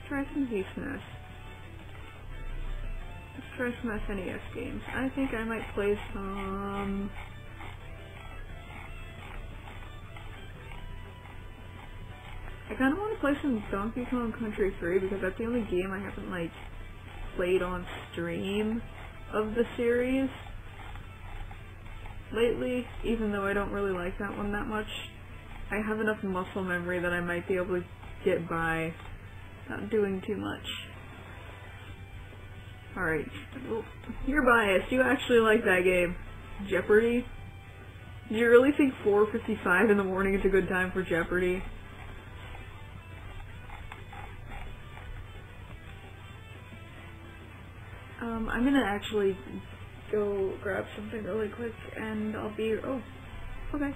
try some SNES. Let's try some SNES games. I think I might play some... I kind of want to play some Donkey Kong Country 3 because that's the only game I haven't, like, played on stream of the series lately, even though I don't really like that one that much. I have enough muscle memory that I might be able to get by not doing too much. Alright, well, you're biased. You actually like that game. Jeopardy? Do you really think 4:55 in the morning is a good time for Jeopardy? I'm gonna actually go grab something really quick and I'll be... oh, okay.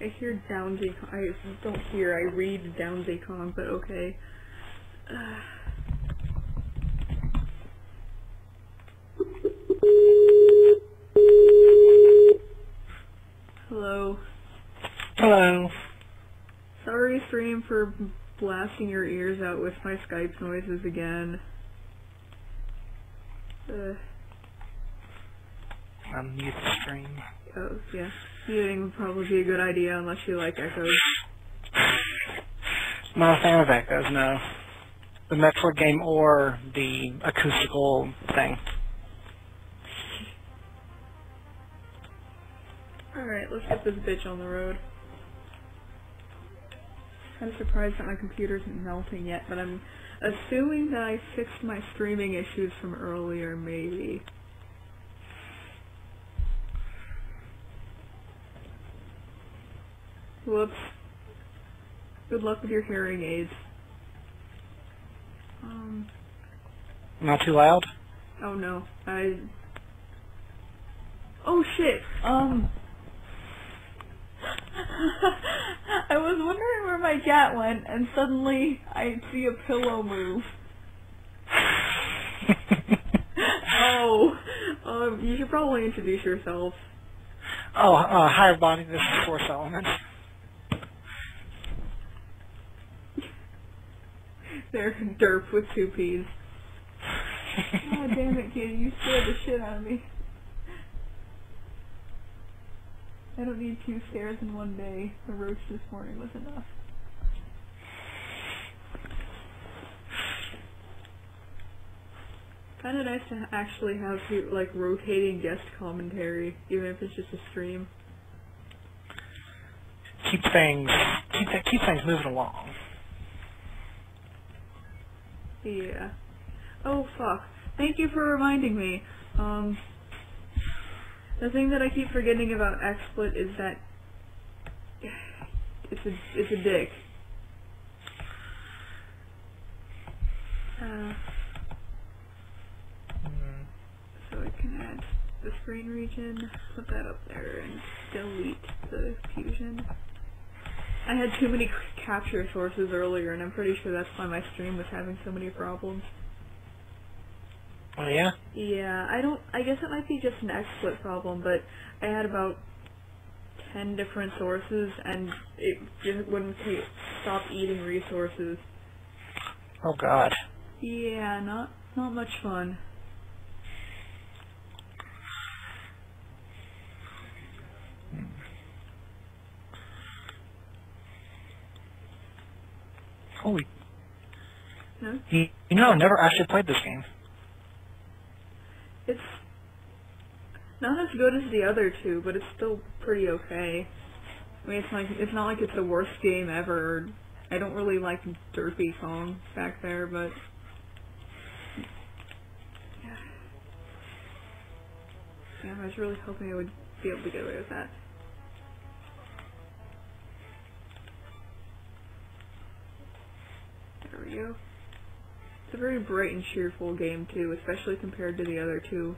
I hear Downsy Kong. I don't hear, I read Downsy Kong, but okay. Hello. Hello. Sorry, stream, for blasting your ears out with my Skype noises again. Mute the stream. Oh, yeah. Muting would probably be a good idea unless you like echoes. Not a fan of echoes, no. The Metroid game or the acoustical thing. Alright, let's get this bitch on the road. I'm surprised that my computer isn't melting yet, but I'm assuming that I fixed my streaming issues from earlier, maybe. Whoops. Good luck with your hearing aids. Not too loud? Oh no. Oh shit! I was wondering where my cat went, and suddenly I see a pillow move. Oh! You should probably introduce yourself. Oh, hi everybody, this is Force Element. They're derp with 2 P's. God damn it, kid, you scared the shit out of me. I don't need 2 scares in one day. The roach this morning was enough. Kinda nice to actually have, like, rotating guest commentary, even if it's just a stream. Keep things moving along. Yeah. Oh, fuck. Thank you for reminding me. The thing that I keep forgetting about XSplit is that it's a dick. So I can add the screen region, put that up there, and delete the fusion. I had too many capture sources earlier, and I'm pretty sure that's why my stream was having so many problems. Oh yeah? Yeah, I guess it might be just an XSplit problem, but I had about 10 different sources, and it just wouldn't stop eating resources. Oh god. Yeah, not much fun. Holy. No? You know, I've never actually played this game. It's not as good as the other two, but it's still pretty okay. I mean, it's not like it's the worst game ever. I don't really like Derpy Kong back there, but yeah, I was really hoping I would be able to get away with that. There we go. It's a very bright and cheerful game too, especially compared to the other two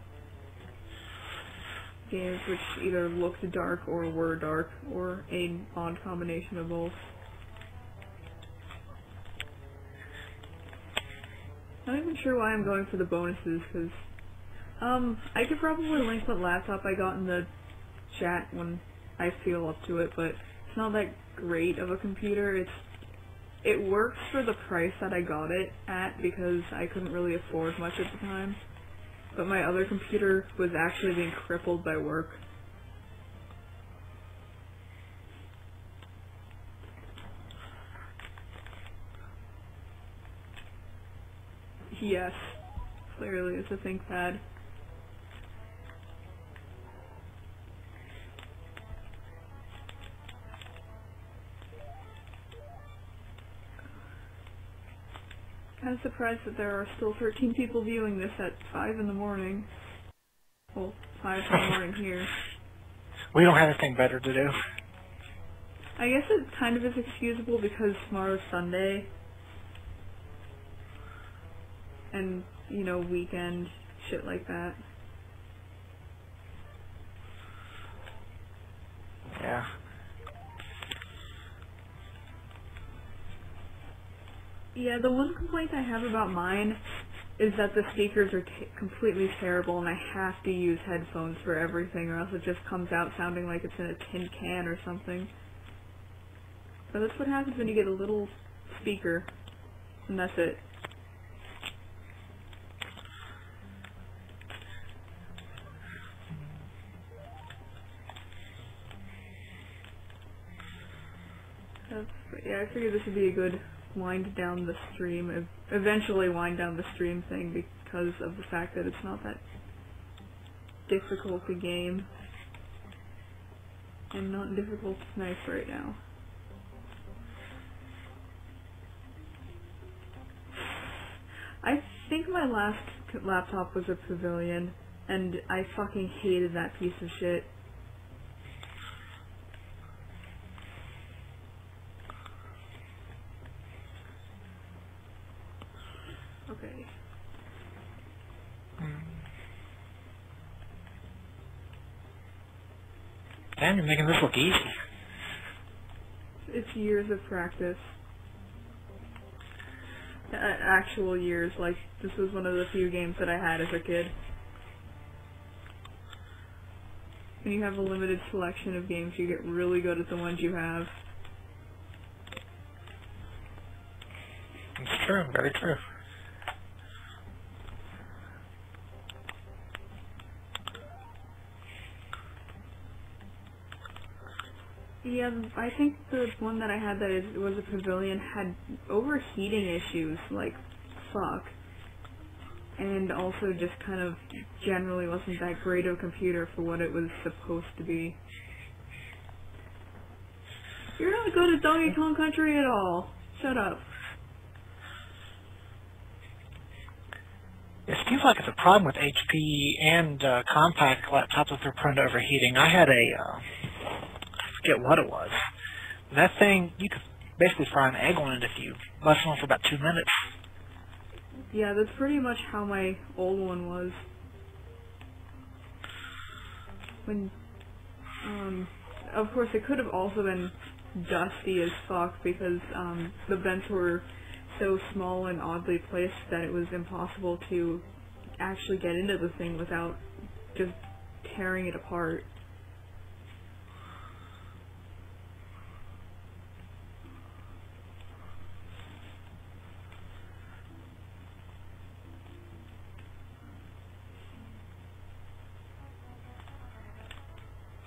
games which either looked dark or were dark, or an odd combination of both. Not even sure why I'm going for the bonuses, because I could probably link what laptop I got in the chat when I feel up to it, but it's not that great of a computer. It works for the price that I got it at, because I couldn't really afford much at the time. But my other computer was actually being crippled by work. Yes, clearly it's a ThinkPad. I'm surprised that there are still 13 people viewing this at 5 in the morning. Well, 5 in the morning here. We don't have anything better to do. I guess it kind of is excusable because tomorrow's Sunday. And, you know, weekend, shit like that. Yeah. Yeah, the one complaint I have about mine is that the speakers are completely terrible, and I have to use headphones for everything, or else it just comes out sounding like it's in a tin can or something. But that's what happens when you get a little speaker, and that's it. Yeah, I figured this would be a good wind down the stream, eventually wind down the stream thing, because of the fact that it's not that difficult a game, and not difficult is nice right now. I think my last laptop was a Pavilion, and I fucking hated that piece of shit. Okay. Damn, you're making this look easy. It's years of practice. Actual years, like, this was one of the few games that I had as a kid. When you have a limited selection of games, you get really good at the ones you have. It's true, very true. Yeah, I think the one that I had that was a Pavilion had overheating issues, like, fuck. And also just kind of generally wasn't that great of a computer for what it was supposed to be. You're not good at Donkey Kong Country at all. Shut up. It seems like it's a problem with HP and compact laptops if they're prone to overheating. I had a, I forget what it was. That thing, you could basically fry an egg on it if you left it on for about 2 minutes. Yeah, that's pretty much how my old one was. When, of course it could have also been dusty as fuck because, the vents were so small and oddly placed that it was impossible to actually get into the thing without just tearing it apart.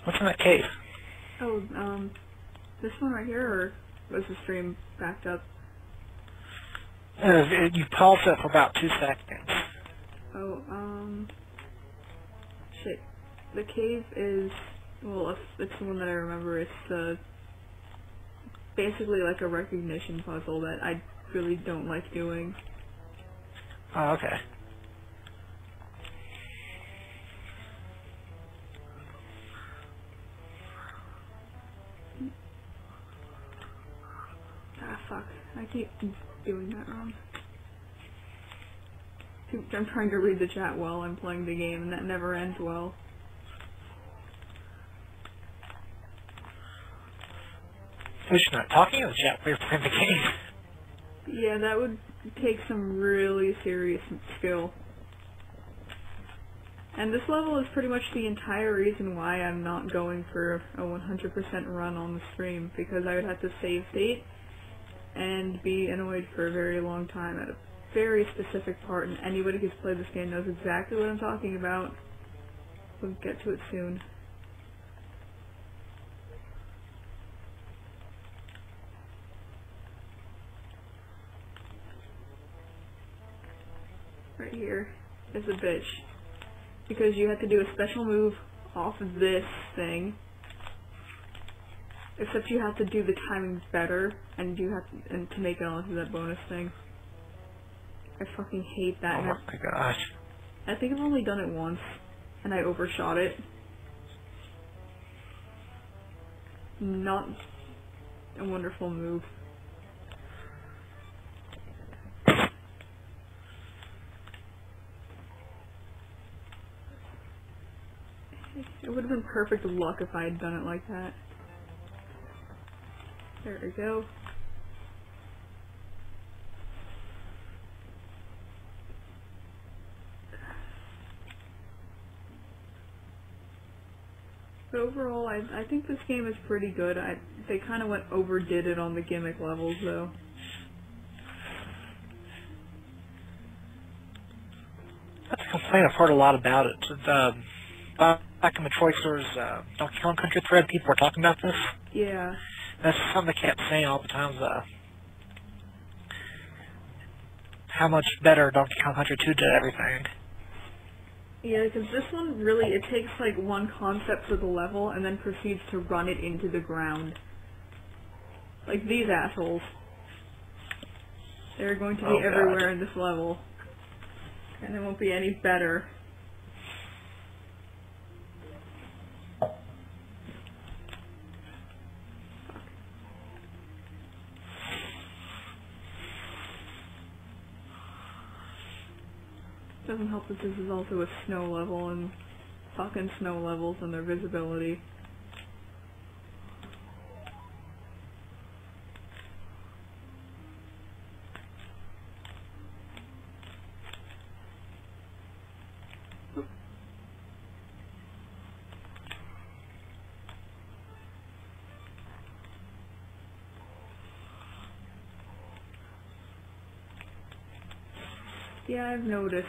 What's in that cave? Oh, this one right here, or was the stream backed up? You paused it for about 2 seconds. Oh, shit. The cave is, well, if it's the one that I remember, it's basically like a recognition puzzle that I really don't like doing. Oh, okay. Ah, fuck. I keep doing that wrong. I'm trying to read the chat while I'm playing the game, and that never ends well. We should not talking in the chat while you're playing the game. Yeah, that would take some really serious skill. And this level is pretty much the entire reason why I'm not going for a 100% run on the stream, because I would have to save state and be annoyed for a very long time at a very specific part, and anybody who's played this game knows exactly what I'm talking about. We'll get to it soon. Right here is a bitch, because you have to do a special move off of this thing, except you have to do the timing better, and you have to make it onto that bonus thing. I fucking hate that. Oh my gosh. I think I've only done it once, and I overshot it. Not a wonderful move. It would have been perfect luck if I had done it like that. There we go. But overall, I think this game is pretty good. They kind of overdid it on the gimmick levels, though. That's a complaint I've heard a lot about it. Back in the Troy Store's Donkey Kong Country thread, people were talking about this. Yeah. That's something they kept saying all the time, how much better Donkey Kong Country 2 did everything. Yeah, because this one really, it takes like one concept for the level and then proceeds to run it into the ground. Like these assholes. They're going to be everywhere in this level. And it won't be any better. Doesn't help that this is also a snow level, and fucking snow levels and their visibility. Yeah, I've noticed.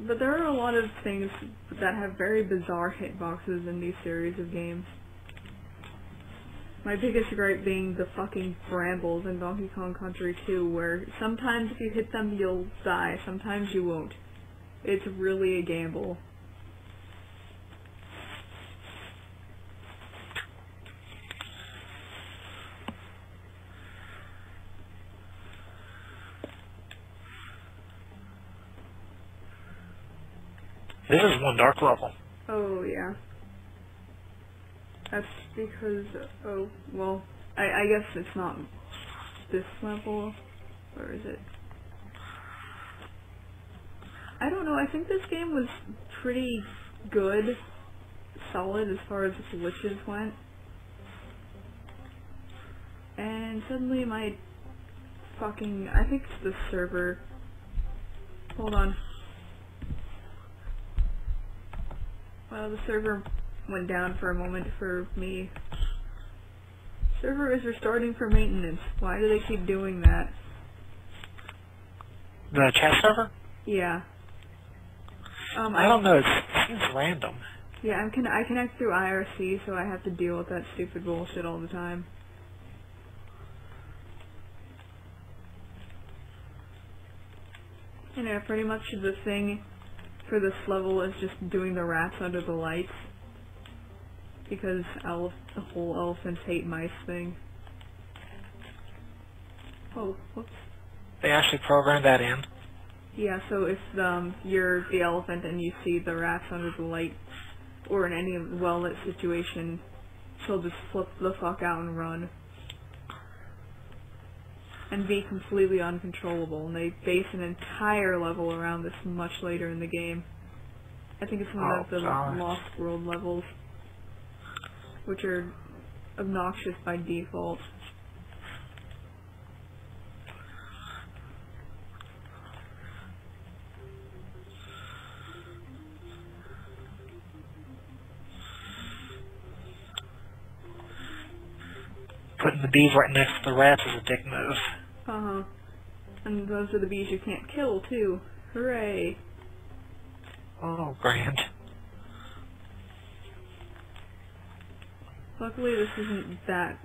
But there are a lot of things that have very bizarre hitboxes in these series of games. My biggest gripe being the fucking brambles in Donkey Kong Country 2, where sometimes if you hit them you'll die, sometimes you won't. It's really a gamble. This is one dark level. Oh, yeah. That's because, oh, well, I guess it's not this level, or is it? I don't know, I think this game was pretty good, solid as far as glitches went. And suddenly my fucking, I think it's the server. Hold on. Well, the server went down for a moment for me. Server is restarting for maintenance. Why do they keep doing that? The chat server? Yeah. I don't know, it seems random. Yeah, I connect through IRC, so I have to deal with that stupid bullshit all the time. You know, pretty much the thing for this level is just doing the rats under the lights. Because the whole elephants hate mice thing. Oh, whoops. They actually programmed that in. Yeah, so if you're the elephant and you see the rats under the light, or in any well-lit situation, she'll just flip the fuck out and run. And be completely uncontrollable, and they base an entire level around this much later in the game. I think it's one of the Lost World levels, which are obnoxious by default. Putting the bees right next to the rats is a dick move. Uh-huh. And those are the bees you can't kill, too. Hooray. Oh, grand. Luckily, this isn't that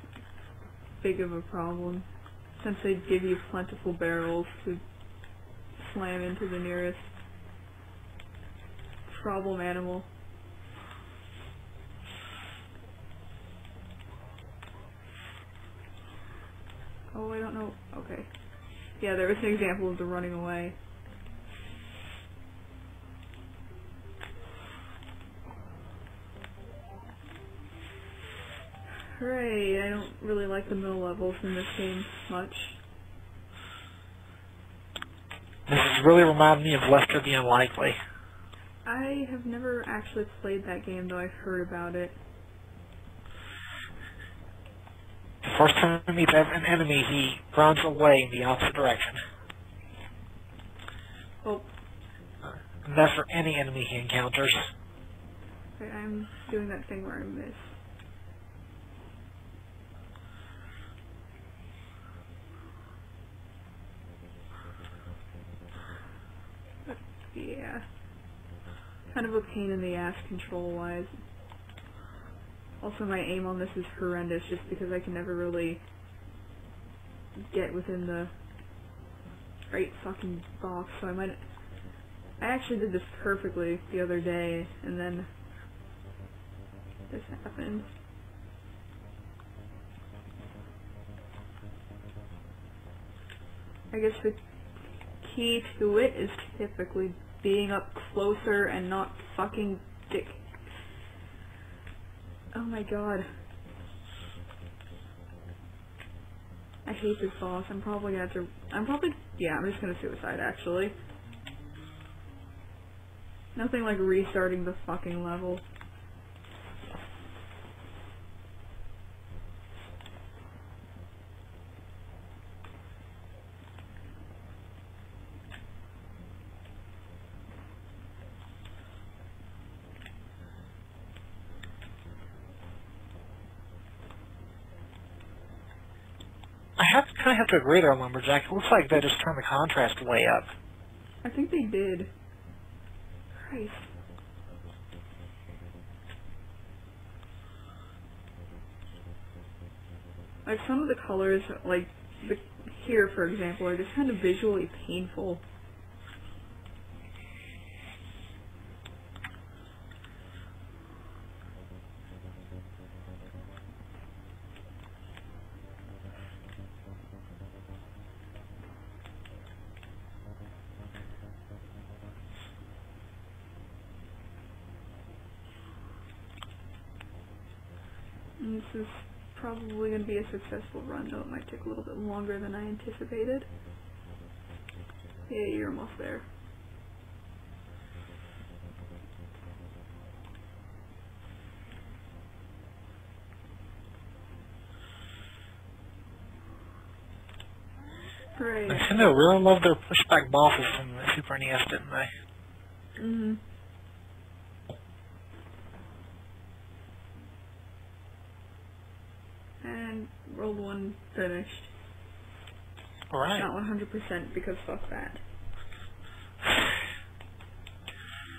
big of a problem, since they give you plentiful barrels to slam into the nearest problem animal. Oh, I don't know. Okay. Yeah, there was an example of the running away. Hooray, I don't really like the middle levels in this game much. This is really reminding me of Lester the Unlikely. I have never actually played that game, though I've heard about it. The first time he meets an enemy, he runs away in the opposite direction. Oh. And that's for any enemy he encounters. Okay, I'm doing that thing where I miss. But, yeah. Kind of a pain in the ass control-wise. Also, my aim on this is horrendous just because I can never really get within the right fucking box, so I actually did this perfectly the other day, and then this happened. I guess the key to it is typically being up closer and not fucking dick. Oh my god. I hate this boss. I'm probably gonna have to... yeah, I'm just gonna suicide, actually. Nothing like restarting the fucking level. I kind of have to agree there, Lumberjack. It looks like they just turned the contrast way up. I think they did. Christ. Like, some of the colors, like, here, for example, are just kind of visually painful. And this is probably going to be a successful run, though it might take a little bit longer than I anticipated. Yeah, you're almost there. Hooray. Nintendo really loved their pushback bosses from the Super NES, didn't they? Mm-hmm. And World 1 finished. Alright. Not 100% because fuck that.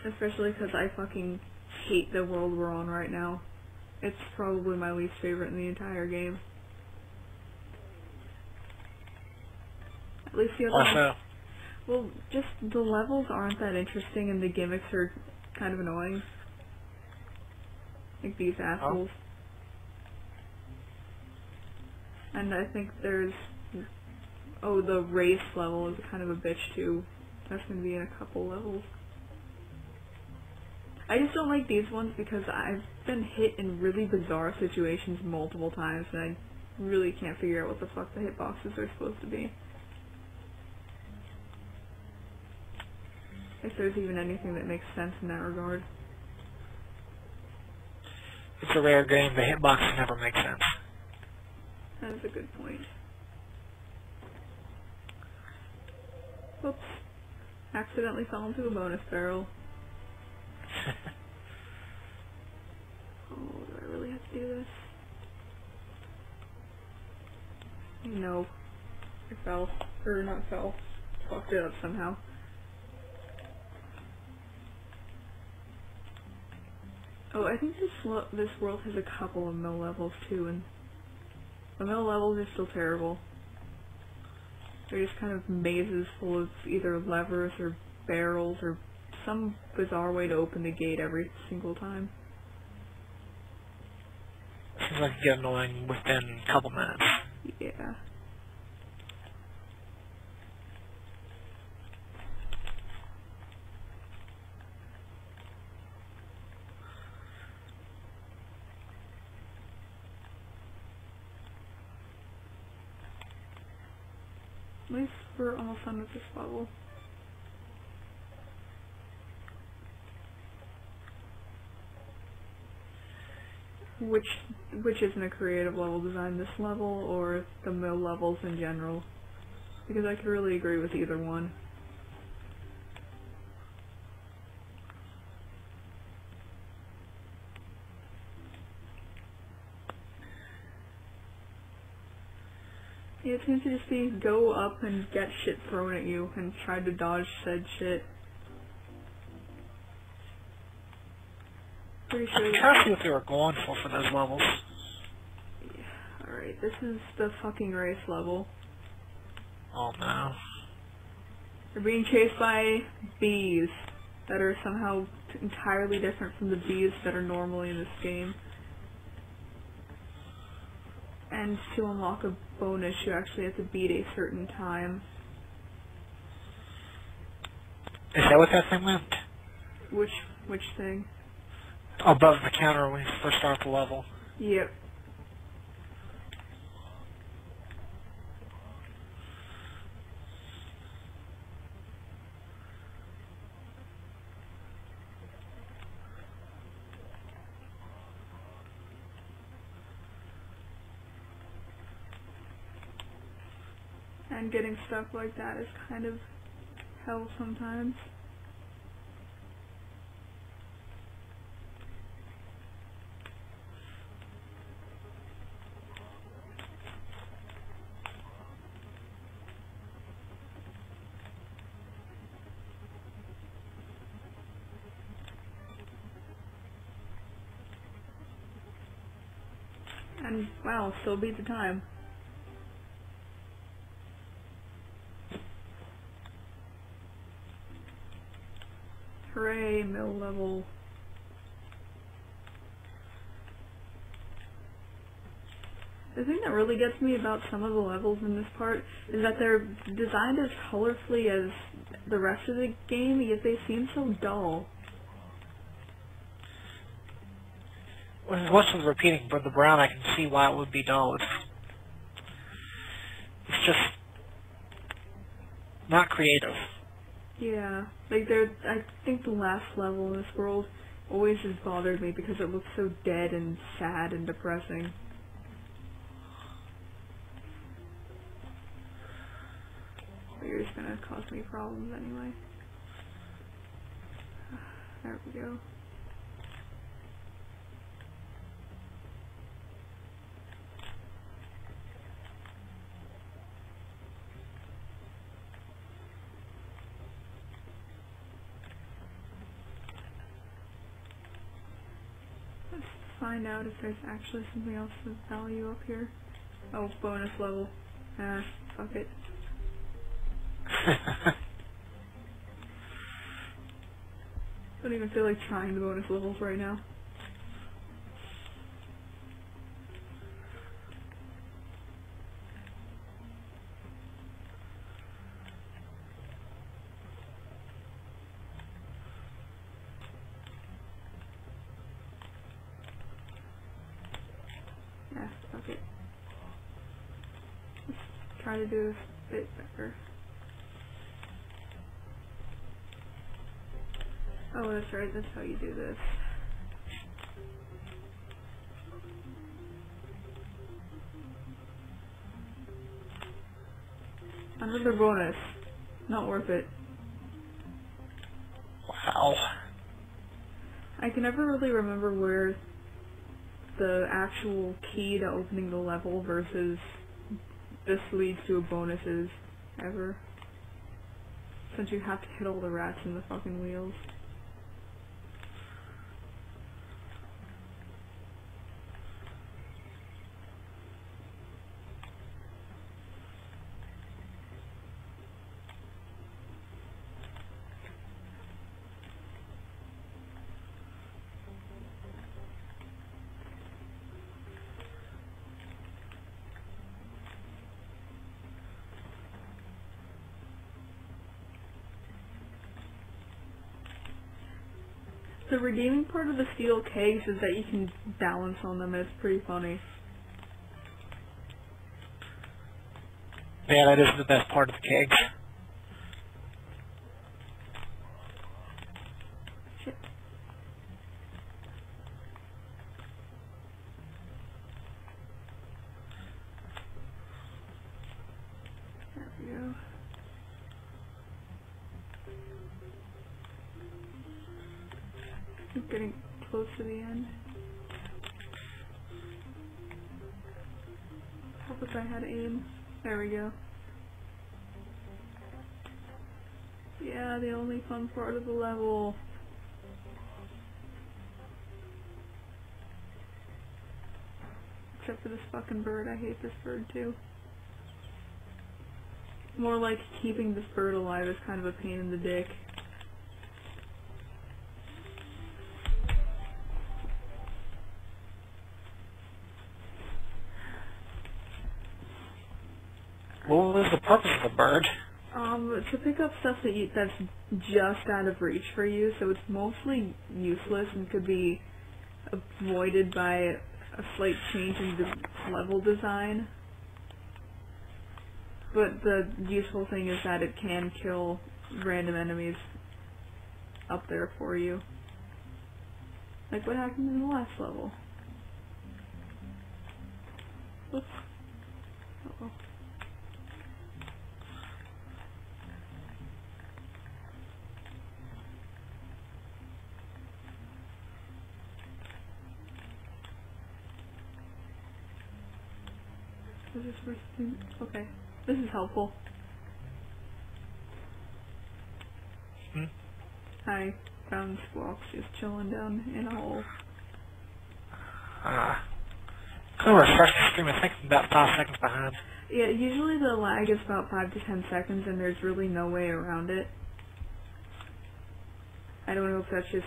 Especially because I fucking hate the world we're on right now. It's probably my least favorite in the entire game. At least the other Why so? Well, just the levels aren't that interesting and the gimmicks are kind of annoying. Like these assholes. And I think there's... Oh, the race level is kind of a bitch too. That's going to be in a couple levels. I just don't like these ones because I've been hit in really bizarre situations multiple times and I really can't figure out what the fuck the hitboxes are supposed to be. If there's even anything that makes sense in that regard. It's a rare game, the hitboxes never make sense. That is a good point. Whoops. Accidentally fell into a bonus barrel. Oh, do I really have to do this? No. I fell. Or not fell. Fucked it up somehow. Oh, I think this world has a couple of mill levels too, and the mill levels are still terrible. They're just kind of mazes full of either levers or barrels or some bizarre way to open the gate every single time. Seems like it get annoying within a couple minutes. Yeah. At least we're almost done with this level. Which isn't a creative level design, this level or the mill levels in general? Because I could really agree with either one. Yeah, it seems to just be go up and get shit thrown at you and try to dodge said shit. Pretty sure. I'm trying to see what they were going for those levels. Yeah, alright, this is the fucking race level. Oh no. They're being chased by bees that are somehow entirely different from the bees that are normally in this game. And to unlock a bonus, you actually have to beat a certain time. Is that what that thing meant? Which thing? Above the counter when you first start the level. Yep. And getting stuck like that is kind of hell sometimes. And wow, still beat the time. Hooray, mill level. The thing that really gets me about some of the levels in this part is that they're designed as colorfully as the rest of the game, yet they seem so dull. What's with repeating for the brown? I can see why it would be dull. It's just not creative. Yeah, like I think the last level in this world always has bothered me because it looks so dead and sad and depressing. cause me problems anyway. There we go. Let's find out if there's actually something else of value up here. Oh, bonus level. Ah, fuck it. Don't even feel like trying the bonus levels right now. Yeah, fuck it. Let's try to do this a bit better. Oh, that's right, that's how you do this. Another bonus. Not worth it. Wow. I can never really remember where the actual key to opening the level versus this leads to a bonus is, ever. Since you have to hit all the rats in the fucking wheels. The redeeming part of the steel kegs is that you can balance on them, and it's pretty funny. Yeah, that is the best part of the kegs. Shit. There we go. I'm getting close to the end. Hope if I had aim. There we go. Yeah, the only fun part of the level. Except for this fucking bird. I hate this bird too. More like keeping this bird alive is kind of a pain in the dick. What was the purpose of the bird? To pick up stuff that's just out of reach for you, so it's mostly useless and could be avoided by a slight change in the level design. But the useful thing is that it can kill random enemies up there for you. Like what happened in the last level. Oops. Uh-oh. Is this first thing? Okay. This is helpful. Hmm? I found Squawks just chilling down in a hole. I'll refresh the stream. I think I'm about 5 seconds behind. Yeah, usually the lag is about 5 to 10 seconds and there's really no way around it. I don't know if that's just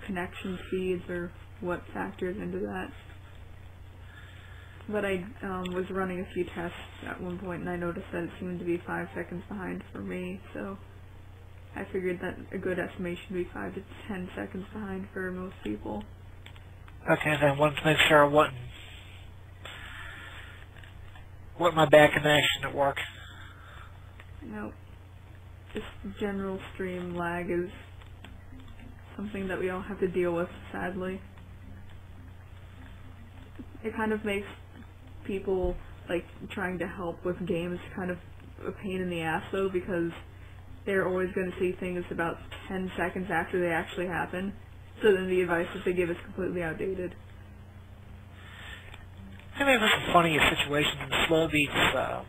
connection speeds or what factors into that. But I was running a few tests at one point and I noticed that it seemed to be 5 seconds behind for me, so I figured that a good estimation would be 5 to 10 seconds behind for most people. Okay, then wanted to make sure I wasn't my bad connection at work. Nope. Just general stream lag is something that we all have to deal with, sadly. It kind of makes people, like, trying to help with games kind of a pain in the ass though, because they're always going to see things about 10 seconds after they actually happen. So then the advice that they give is completely outdated. I mean, there's some funny situations in Slowbeat's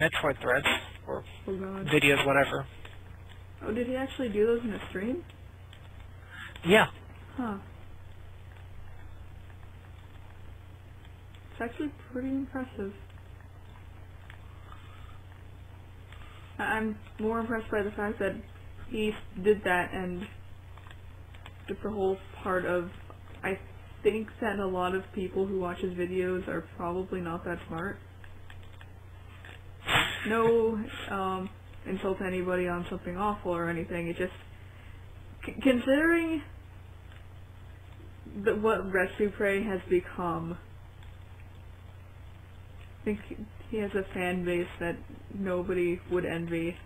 Metroid threads, or Oh god. videos, whatever. Oh, did he actually do those in a stream? Yeah. Huh. It's actually pretty impressive. I'm more impressed by the fact that he did that, and just the whole part of, I think that a lot of people who watch his videos are probably not that smart. No insult to anybody on something awful or anything, it just, considering what Rescue Prey has become, I think he has a fan base that nobody would envy.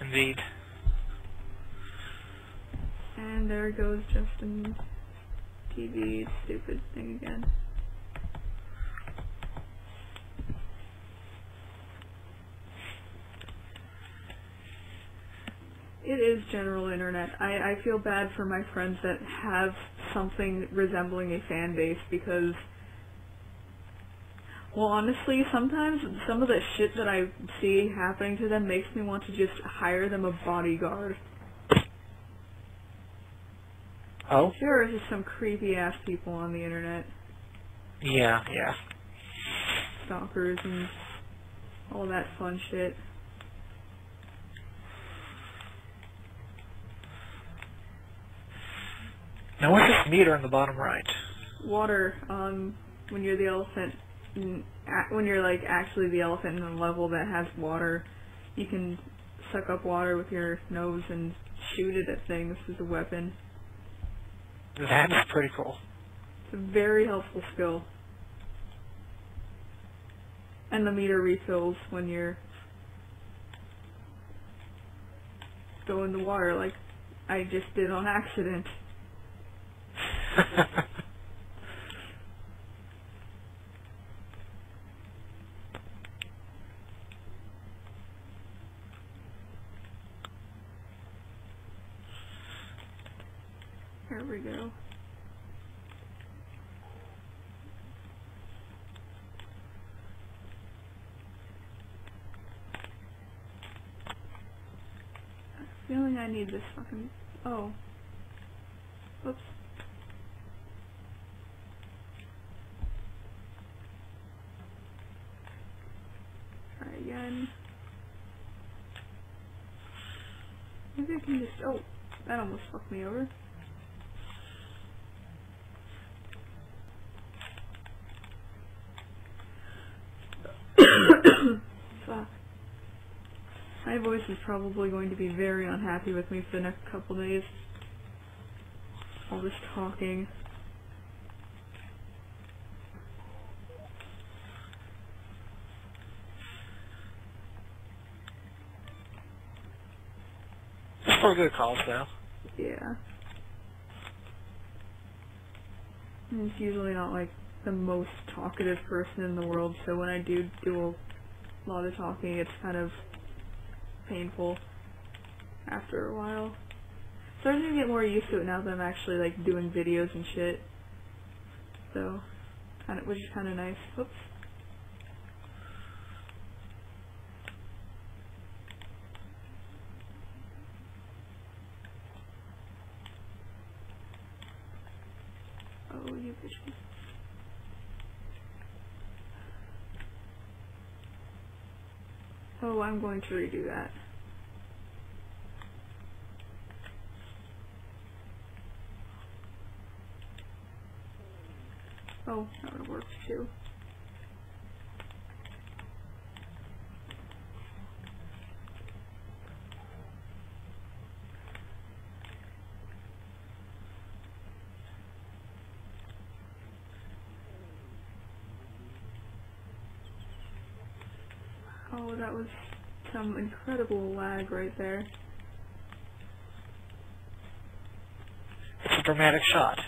Indeed. And there goes Justin TV, stupid thing again. It is general internet. I feel bad for my friends that have something resembling a fan base because, well, honestly, sometimes some of the shit that I see happening to them makes me want to just hire them a bodyguard. Oh? There are just some creepy ass people on the internet. Yeah, yeah. Stalkers and all that fun shit. Now what's this meter in the bottom right? Water, when you're the elephant, when you're like actually the elephant in a level that has water, you can suck up water with your nose and shoot it at things as a weapon. That is pretty cool. It's a very helpful skill. And the meter refills when you're going the water, like I just did on accident. Here we go. I have a feeling I need this fucking... Oh. Oops. Try again. Maybe I can just... Oh, that almost fucked me over. Fuck. My voice is probably going to be very unhappy with me for the next couple days. All this talking. It's for a good cause, though. Yeah. I'm just usually not like the most talkative person in the world, so when I do a lot of talking, it's kind of painful after a while. Starting to get more used to it now that I'm actually like doing videos and shit. So, which is kind of nice. Oops. Oh, you bitches. Oh, I'm going to redo that. Oh, that would have worked too. Oh, that was some incredible lag right there. It's a dramatic shot.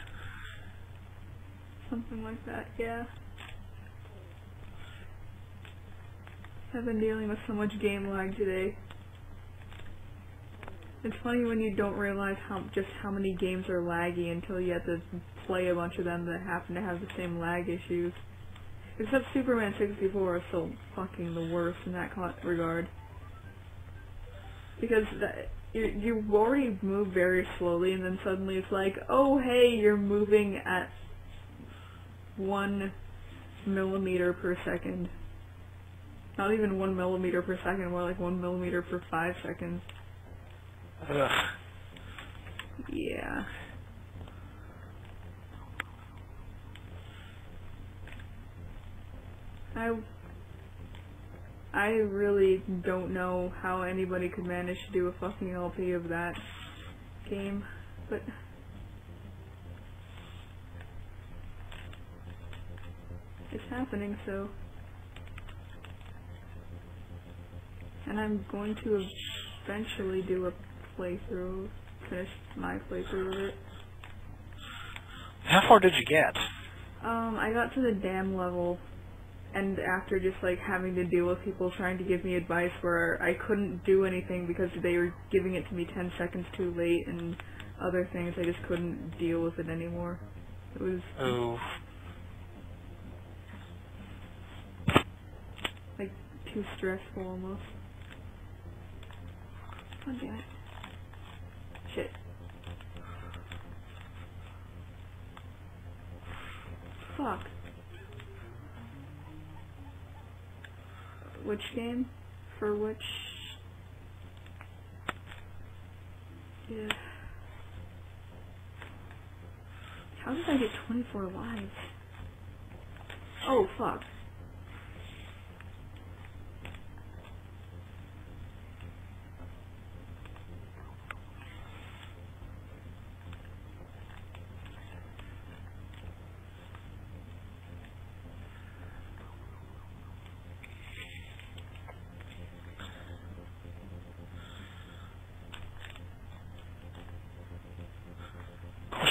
Something like that, yeah. I've been dealing with so much game lag today. It's funny when you don't realize just how many games are laggy until you have to play a bunch of them that happen to have the same lag issues. Except Superman 64 is still fucking the worst in that regard. Because you already move very slowly and then suddenly it's like, oh hey, you're moving at 1 millimeter per second. Not even 1 millimeter per second, more like 1 millimeter per 5 seconds. Ugh. Yeah. I really don't know how anybody could manage to do a fucking LP of that game, but it's happening, so. And I'm going to eventually do a playthrough, finish my playthrough of it. How far did you get? I got to the dam level, and after just like having to deal with people trying to give me advice where I couldn't do anything because they were giving it to me 10 seconds too late and other things, I just couldn't deal with it anymore. It was like too stressful almost. Oh damn it. Shit. Fuck. Which game? For which? Yeah. How did I get 24 lives? Oh, fuck.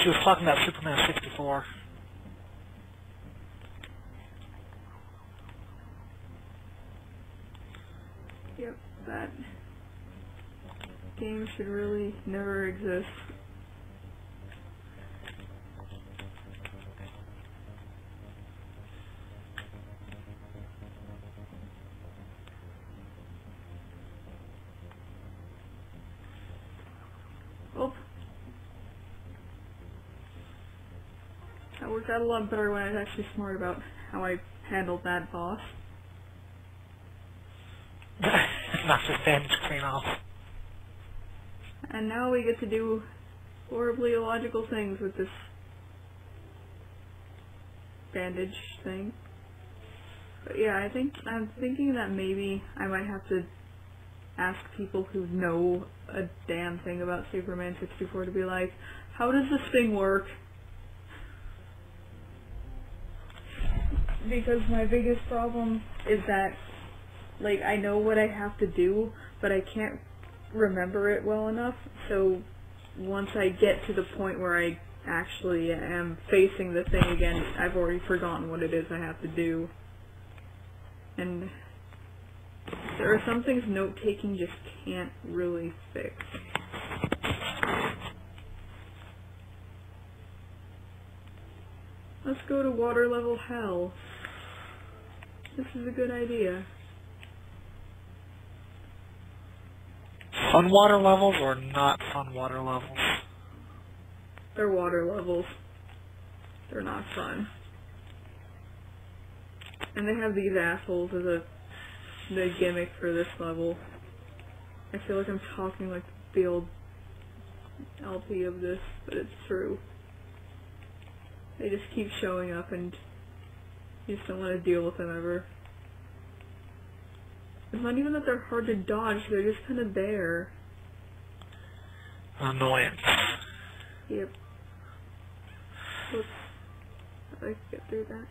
She was talking about Superman 64. Yep, that game should really never exist. Oh. That worked out a lot better when I was actually smart about how I handled that boss. Knocked his bandage clean off. And now we get to do horribly illogical things with this bandage thing. But yeah, I'm thinking that maybe I might have to ask people who know a damn thing about Superman 64 to be like, how does this thing work? Because my biggest problem is that, like, I know what I have to do, but I can't remember it well enough, so once I get to the point where I actually am facing the thing again, I've already forgotten what it is I have to do. And there are some things note-taking just can't really fix. Let's go to water level hell. This is a good idea. Fun water levels or not fun water levels? They're water levels. They're not fun. And they have these assholes as the gimmick for this level. I feel like I'm talking like the old LP of this, but it's true. They just keep showing up and you just don't want to deal with them ever. It's not even that they're hard to dodge, they're just kind of there. Annoyance. Yep. Whoops. How do I get through that?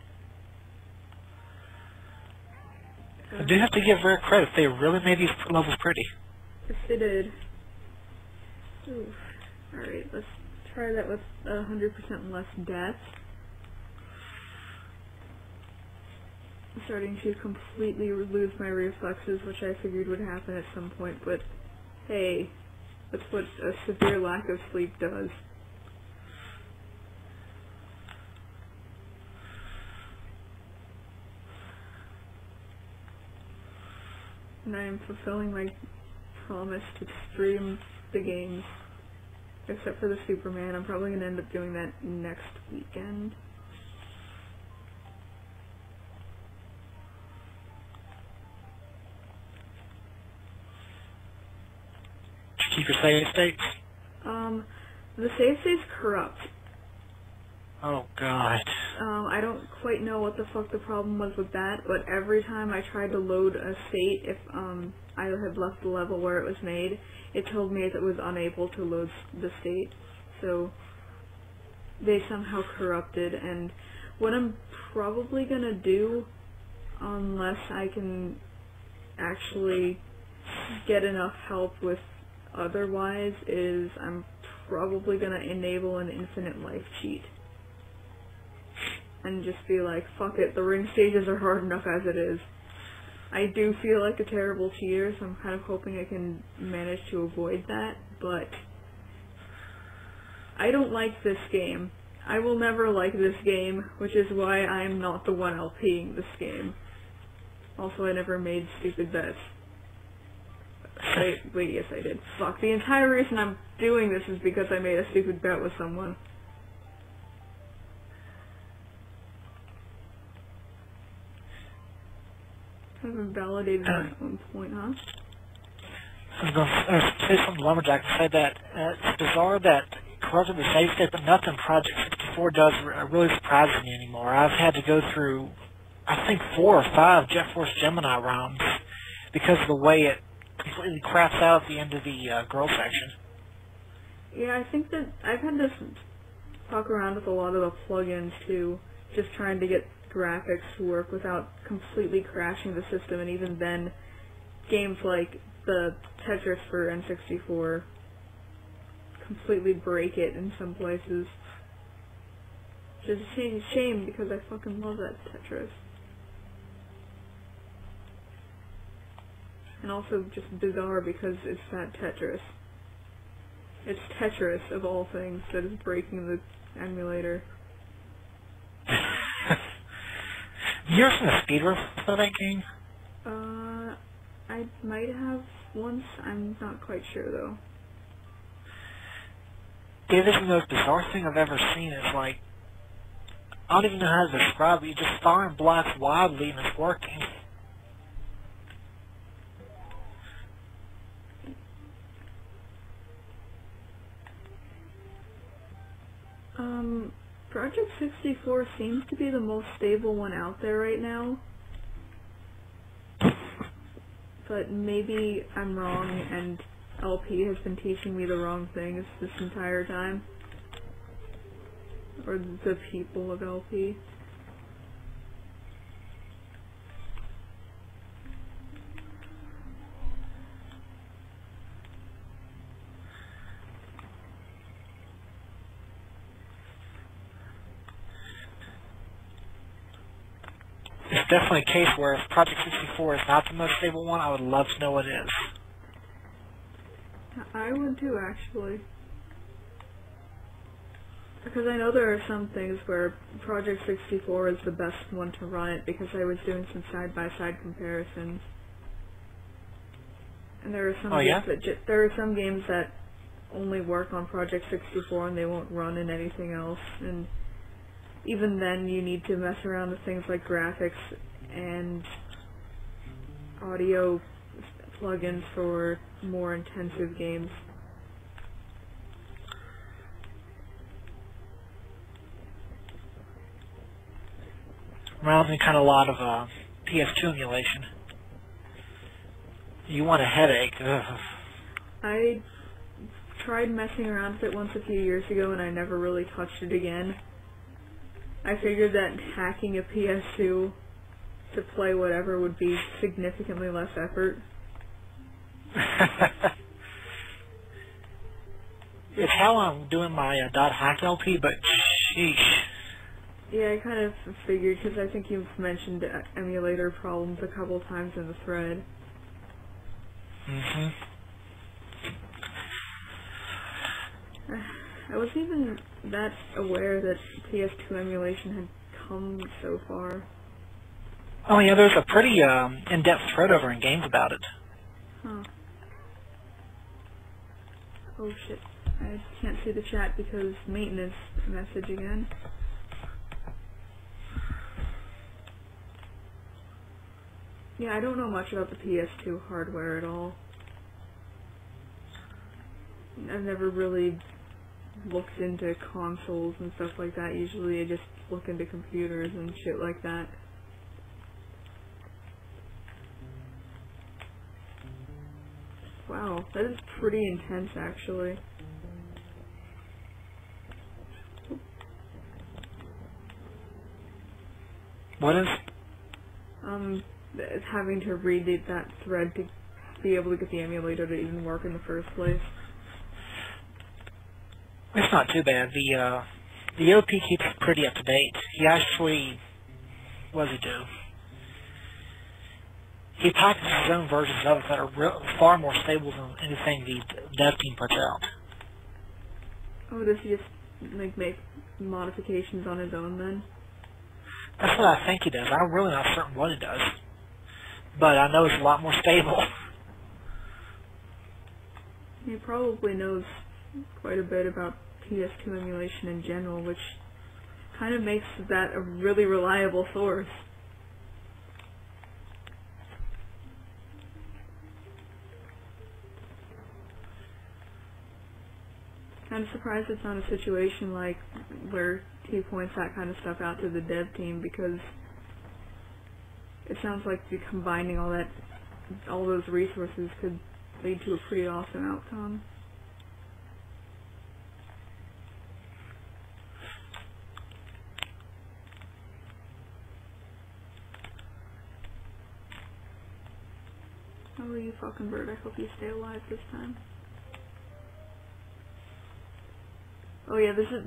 I do have to give Rare credit. They really made these levels pretty. Yes, they did. Oof. Alright, let's try that with 100% less deaths. starting to completely lose my reflexes, which I figured would happen at some point, but hey, that's what a severe lack of sleep does. And I am fulfilling my promise to stream the games, except for the Superman. I'm probably going to end up doing that next weekend. Keep your save states? The save state's corrupt. Oh, God. I don't quite know what the fuck the problem was with that, but every time I tried to load a state, if I had left the level where it was made, it told me that it was unable to load the state. So they somehow corrupted, and what I'm probably gonna do, unless I can actually get enough help with otherwise, is I'm probably gonna enable an infinite life cheat. And just be like, fuck it, the ring stages are hard enough as it is. I do feel like a terrible cheater, so I'm kind of hoping I can manage to avoid that, but I don't like this game. I will never like this game, which is why I'm not the one LPing this game. Also, I never made stupid bets. Wait, yes I did. Fuck, the entire reason I'm doing this is because I made a stupid bet with someone. Kind of invalidated my own point, huh? I'm going to say something, Lumberjack, and say that it's bizarre that corrupted the save state, but nothing Project 64 does really surprises me anymore. I've had to go through, I think, 4 or 5 Jet Force Gemini rounds because of the way it completely craps out at the end of the girl section. Yeah, I think that I've had to talk around with a lot of the plugins too, just trying to get graphics to work without completely crashing the system, and even then, games like the Tetris for N64 completely break it in some places. Which is a shame because I fucking love that Tetris. And also just bizarre because it's that Tetris. It's Tetris, of all things, that is breaking the emulator. You ever seen a speedrun for that game? I might have once. I'm not quite sure, though. Dude, this is the most bizarre thing I've ever seen. It's like, I don't even know how to describe it. You're just firing blocks wildly and it's working. Project 64 seems to be the most stable one out there right now. But maybe I'm wrong and LP has been teaching me the wrong things this entire time. Or the people of LP. It's definitely a case where if Project 64 is not the most stable one, I would love to know what it is. I would too, actually. Because I know there are some things where Project 64 is the best one to run it, because I was doing some side-by-side comparisons. And there are some there are some games that only work on Project 64 and they won't run in anything else, and even then you need to mess around with things like graphics and audio plugins for more intensive games. Reminds me kind of a lot of PS2 emulation. You want a headache. Ugh. I tried messing around with it once a few years ago and I never really touched it again. I figured that hacking a PS2 to play whatever would be significantly less effort. It's how I'm doing my .hack LP, but sheesh. Yeah, I kind of figured, because I think you've mentioned emulator problems a couple times in the thread. Mm-hmm. I wasn't even that aware that PS2 emulation had come so far. Oh yeah, there's a pretty in-depth thread over in games about it. Huh. Oh shit. I can't see the chat because maintenance message again. Yeah, I don't know much about the PS2 hardware at all. I've never really looked into consoles and stuff like that. Usually I just look into computers and shit like that. Wow, that is pretty intense actually. What is? Having to read that thread to be able to get the emulator to even work in the first place. It's not too bad. The OP keeps it pretty up to date. He actually, what does he do? He packages his own versions of it that are far more stable than anything the dev team puts out. Oh, does he just like make modifications on his own then? That's what I think he does. I'm really not certain what he does, but I know it's a lot more stable. He probably knows quite a bit about PS2 emulation in general, which kind of makes that a really reliable source. Kind of surprised it's not a situation like where he points that kind of stuff out to the dev team, because it sounds like combining all those resources could lead to a pretty awesome outcome. Oh, you fucking bird, I hope you stay alive this time. Oh yeah, this is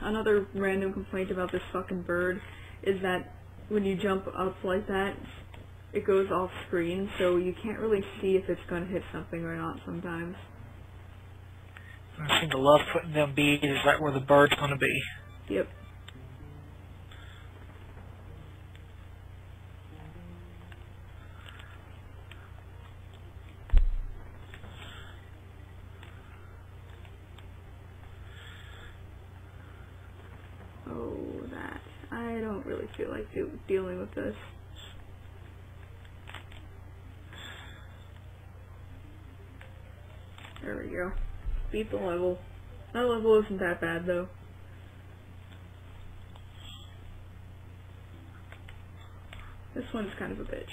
another random complaint about this fucking bird, is that when you jump up like that, it goes off screen, so you can't really see if it's gonna hit something or not sometimes. I seem to love putting them bees right where the bird's going to be. Yep. Oh, that. I don't really feel like dealing with this. There we go. Beat the level. That level isn't that bad, though. This one's kind of a bitch.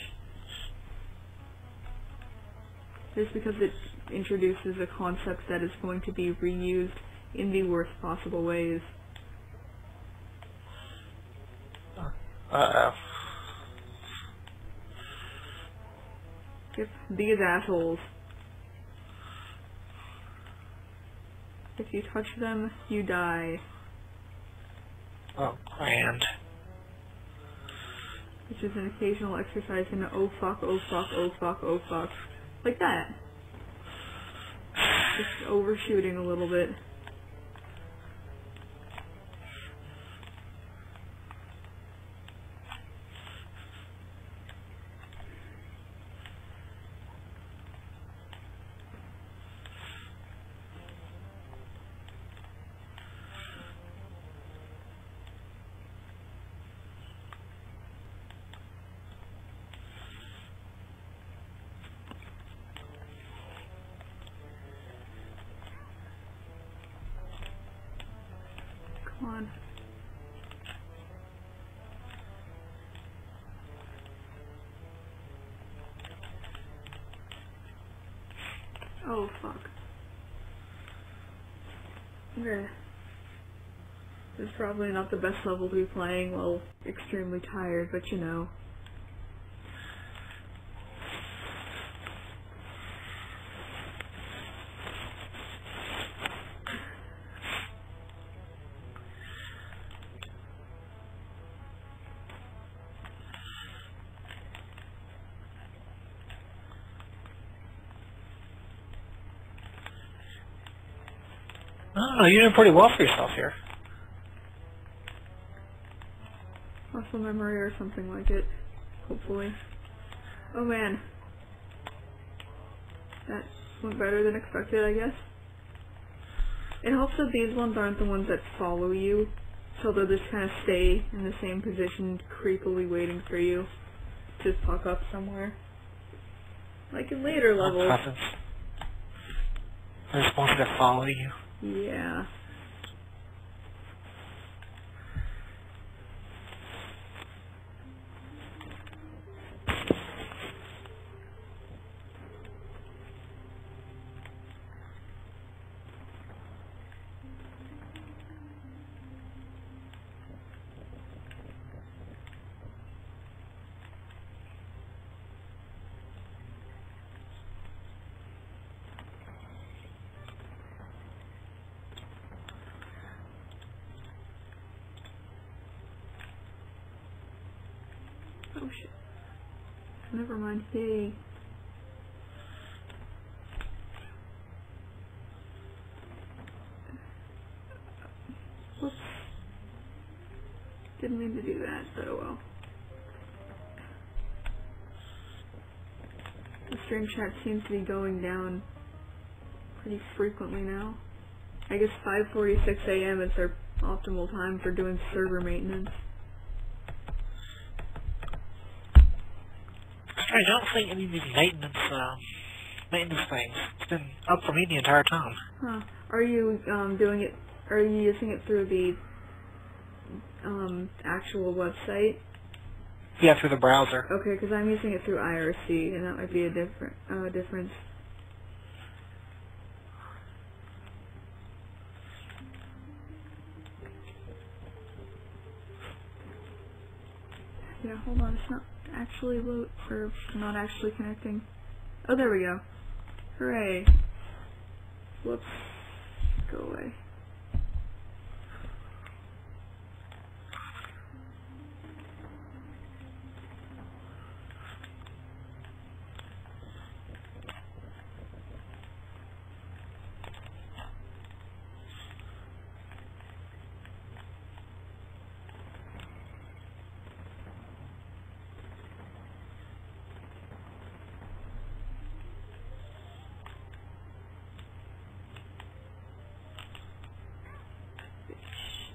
Just because it introduces a concept that is going to be reused in the worst possible ways. Uh-oh. These assholes. If you touch them, you die. Oh, grand. Which is an occasional exercise in oh fuck, oh fuck, oh fuck, oh fuck. Like that. Just overshooting a little bit. Come on. Oh fuck. Okay. This is probably not the best level to be playing while extremely tired, but you know. don't know, you're doing pretty well for yourself here. Muscle memory or something like it. Hopefully. Oh man. That went better than expected, I guess. It helps that these ones aren't the ones that follow you, so they'll just kind of stay in the same position, creepily waiting for you to fuck up somewhere. Like in later levels. There's ones that follow you. Yeah. Oh shit. Never mind. Hey. Whoops. Didn't mean to do that, but oh well. The stream chat seems to be going down pretty frequently now. I guess 5:46 a.m. is their optimal time for doing server maintenance. I don't think any of these maintenance things. It's been up for me the entire time. Huh. Are you doing it? Are you using it through the actual website? Yeah, through the browser. Okay, because I'm using it through IRC, and that might be a difference. Yeah, hold on. It's not actually or not actually connecting. Oh, there we go. Hooray. Whoops. Go away.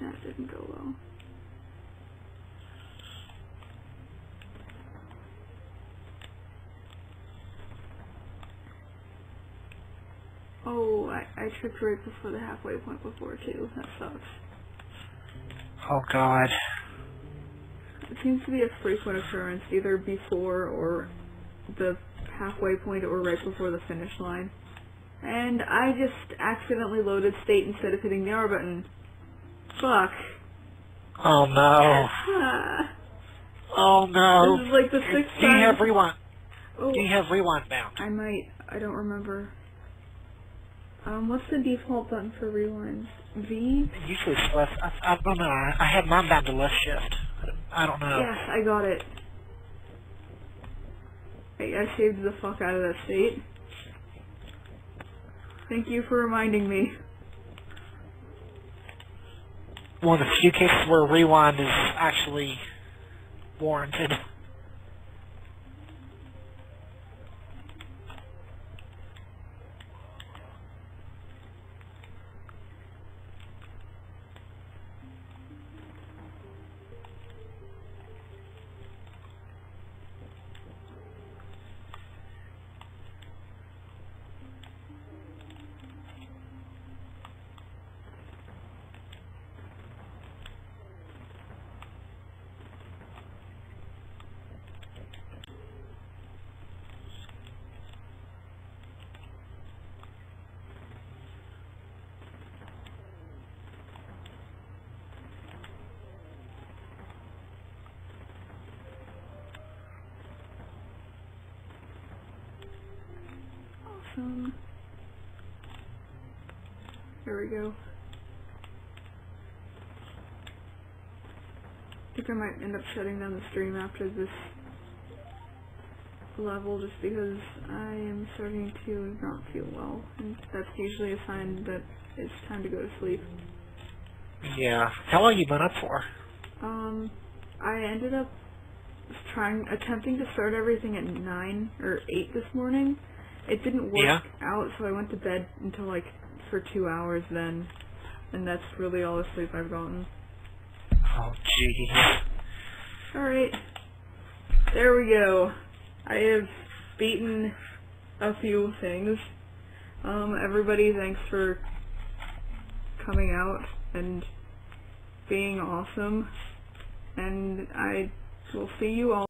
That didn't go well. Oh, I tripped right before the halfway point before too. That sucks. Oh god. It seems to be a frequent occurrence, either before or the halfway point or right before the finish line. And I just accidentally loaded state instead of hitting the R button. Fuck. Oh no. Oh no. This is like the sixth time. Do you have rewind? Oh, Do you have rewind bound? I might. I don't remember. What's the default button for rewinds? V? Usually it's left. I don't know. I have mine bound to left shift. I don't know. Yes, I got it. I saved the fuck out of that state. Thank you for reminding me. One of the few cases where rewind is actually warranted. There we go. I think I might end up shutting down the stream after this level just because I am starting to not feel well, and that's usually a sign that it's time to go to sleep. Yeah. How long you been up for? I ended up attempting to start everything at 9 or 8 this morning. It didn't work out, so I went to bed until like for 2 hours then, and that's really all the sleep I've gotten. Oh, jeez. Alright. There we go. I have beaten a few things. Everybody, thanks for coming out and being awesome. And I will see you all